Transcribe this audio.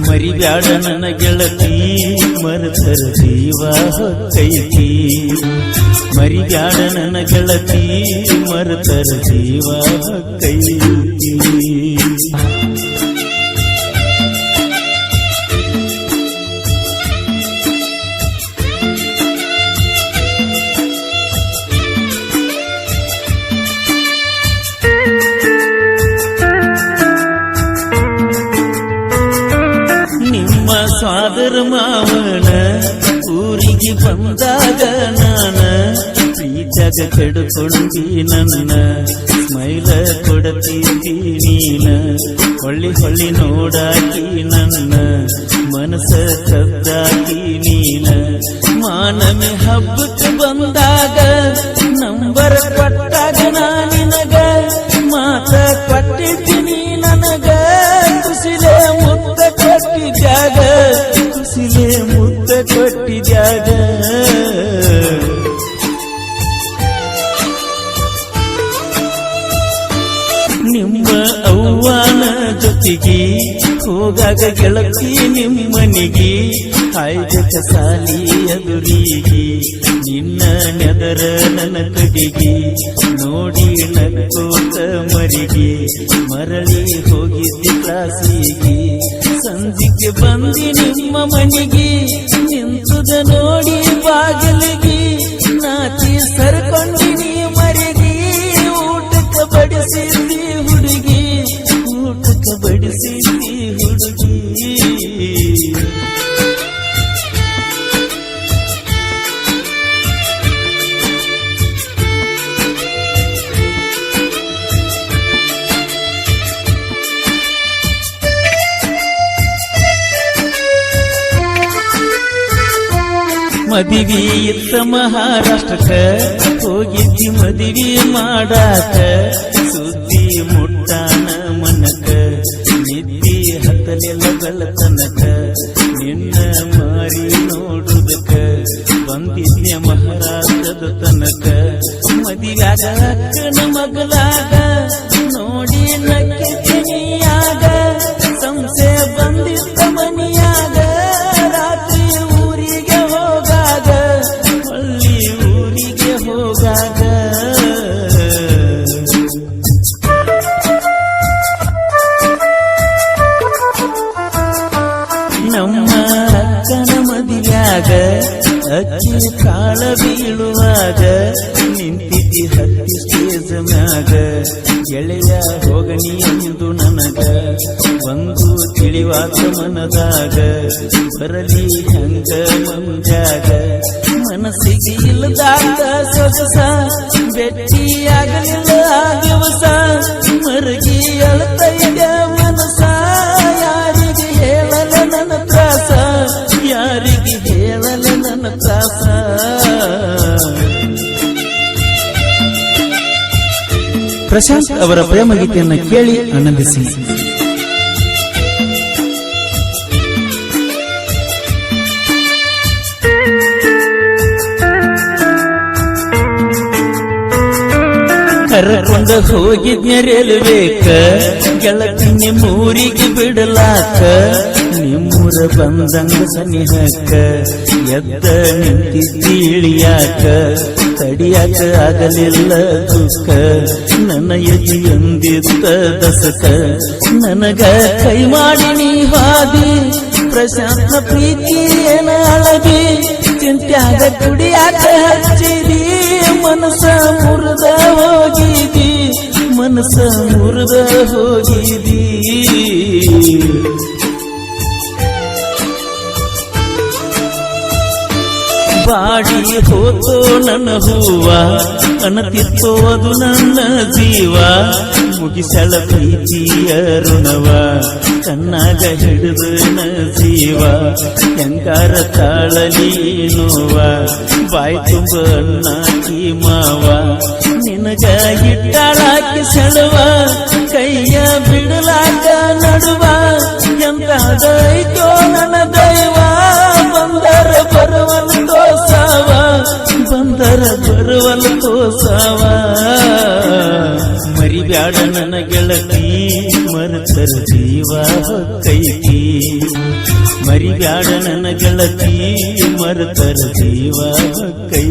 ಮರಿಬ್ಯಾಡ ನನ್ನ ಗೆಳತಿ ಮರೆತರ ಜೀವ ಹೊತ್ತೈತಿ ಮರಿಬ್ಯಾಡ ನನ್ನ ಗೆಳತಿ ಮರೆತರ ಜೀವ ಹೊತ್ತೈತಿ ಸಾದರ ಮಾವನ ಊರಿಗೆ ಬಂದಾಗ ನಾನ ಪ್ರೀತ್ಯಾಗ ಕೆಡುಕೊಂಡಿ ನನ್ನ ಸ್ಮೈಲ ಕೊಡತಿದ್ದಿ ನೀನ ಹೊಳ್ಳಿ ಹೊಳ್ಳಿ ನೋಡಾಕಿ ನನ್ನ ಮನಸ್ಸ ಕದ್ದಾಕಿ ನೀನ ಮಾನಮಿ ಹಬ್ಬಕ್ಕೆ ಬಂದಾಗ ನಂಬರ್ ಕೊಟ್ಟಾಗ ನಾನಿನಗ ಮಾತ ಕೊಟ್ಟಿದ್ದೀನಿ ನನಗ ಕುಸಿಲೆ ಮುತ್ತ ಕೊಟ್ಟಿದ್ಯಾಗ ಕುಸಿಲೆ ಮುತ್ತ ಕೊಟ್ಟಿದ್ಯಾಗ ನಿಮ್ಮ ಅವ್ವಾನ ಜೊತೆಗೆ ಹೋಗಾಗ ಗೆಳತಿ ನಿಮ್ಮನಿಗೆ ಕಾಯ್ದಕ ಸಾಲಿ ಎದುರಿಗೆ ನಿನ್ನ ನೆದರ ನನ್ನ ಕಡೆಗೆ ನೋಡಿ ನಕ್ಕೋತ ಮರಿಗೆ ಮರಳಿ ಹೋಗಿದ್ದಿ ಕ್ಲಾಸಿಗೆ ಸಂಜಿಗೆ ಬಂದಿ ನಿಮ್ಮ ಮನೆಗೆ ನಿಂತುದ ನೋಡಿ ಬಾಗಿಲಿಗೆ ನಾಚಿ ಸರ್ಕೊಂಡಿನಿ ಮರಿಗೆ ಊಟಕ್ಕೆ ಬಡಿಸಿದ್ದಿ ಹುಡುಗಿ ಊಟಕ್ಕೆ ಬಡಿಸಿದ್ದಿ ಹುಡುಗಿ ಮದಿವಿ ಇತ್ತ ಮಹಾರಾಷ್ಟ್ರಕ್ಕ ಹೋಗಿದ್ದಿ ಮದಿವಿ ಮಾಡಾಕ ಸುದ್ದಿ ಮುಟ್ಟಾನ ಮನಕ ನಿದ್ದಿ ಹತ್ತಲೆಲ್ಲ ಬೆಳತನಕ ನಿನ್ನ ಮಾರಿ ನೋಡುದಕ್ಕ ಬಂದಿದ್ಯ ಮಹಾರಾಷ್ಟ್ರದ ತನಕ ಮದಿವ್ಯಾಗ ಅಕ್ಕನ ಮಗಲಾಗ ನೋಡಿ ನಕ್ಕಿನಿಯಾಗ ಸಂಸೆ ಬಂದಿದ್ದ ಮನಿಯಾಗ ರಾತ್ರಿ ಊರಿಗೆ ಹೋಗಾಗ ಹಳ್ಳಿ ಊರಿಗೆ ಹೋಗಾಗ ನಮ್ಮ ಅಕ್ಕನ ಮದಿವ್ಯಾಗ ಅಕ್ಕಿ ಕಾಳ ಬೀಳುವಾಗ ನಿಂತಿದ್ದಿ ಹತ್ತಿ ಸ್ಟೇಜ್ ಮ್ಯಾಗ ಗೆಳೆಯ ಹೋಗನಿ ಎಂದು ನನಗ ಒಂದು ತಿಳಿವಾದ ಮನದಾಗ ಬರಲಿ ಹಂಗ ಮಂಜಾಗ ಮನಸ್ಸಿಗೆ ಇಲ್ಲದಾಗ ಸೊಗಸ ಭೇಟಿಯಾಗಲಿಲ್ಲ ದಿವಸ ಮರಗಿ ಅಳತೈದ ಮನಸ ಯಾರಿಗೆ ಹೇಳಲ ನನ್ನ ತ್ರಾಸ ಯಾರಿಗೆ ಹೇಳಲ ನನ್ನ ತ್ರಾಸ ಪ್ರಶಾಂತ್ ಅವರ ಪ್ರೇಮ ಗೀತೆಯನ್ನು ಕೇಳಿ ಆನಂದಿಸಿ. ಕರಕೊಂಡ ಹೋಗಿದ್ನ ರೈಲ್ವೇಕ ಗೆಳತಿ ನಿಮ್ಮೂರಿಗೆ ಬಿಡಲಾಕ ನಿಮ್ಮೂರ ಬಂದಂಗ ಸನಿಹಕ್ಕ ಎದ್ದ ನಿಂತಿದ್ದಿ ಇಳಿಯಾಕ ತಡಿಯಾಕ ಆಗಲಿಲ್ಲ ದುಃಖ ನನ್ನ ಎದಿ ಎಂದಿದ್ದ ದಸಕ ನನಗ ಕೈ ಮಾಡಿ ನೀ ಹಾದಿ ಪ್ರಶಾಂತ ಪ್ರೀತಿ ಏನ ಅಳದಿ ಚಿಂತ್ಯಾಗ ಕುಡಿಯಾಕ ಹಚ್ಚಿದಿ ಮನಸ ಮುರಿದ ಹೋಗಿದಿ ಮನಸ ಮುರಿದ ಹೋಗಿದಿ ಬಾಡಿ ಹೋತೋ ನನ್ನ ಹೂವ ಅನತಿತ್ತೋ ಅದು ನನ್ನ ಜೀವ ಮುಗಿಸಳ ಪ್ರೀತಿಯ ಋಣವ ಕಣ್ಣಾಗ ಹಿಡಿದು ನ ಜೀವ ಹೆಂಗಾರ ತಾಳಲಿ ನೋವ ಬಾಯಿ ತುಂಬ ಅಣ್ಣಾಕಿ ಮಾವ ನಿನಗ ಇಟ್ಟಾಳಾಕಿ ಸೆಳವ ಕೈಯ ಬಿಡಲಾಕ ನಡುವ ಎಂತಾದೈತೋ ನನ್ನ ದೈವ ಬಂದರ ಬರುವನು ತೋಸವ ಬಂದರ ಬರುವನು ತೋಸವ ಮರಿಬ್ಯಾಡ ನನ್ನ ಗೆಳತಿ ಮರ ಮರೆತರ ಜೀವ ಹೊಕ್ಕೈತಿ ಮರಿಬ್ಯಾಡ ನನ್ನ ಗೆಳತಿ ಮರೆತರ ಜೀವ ಹೊಕ್ಕೈತಿ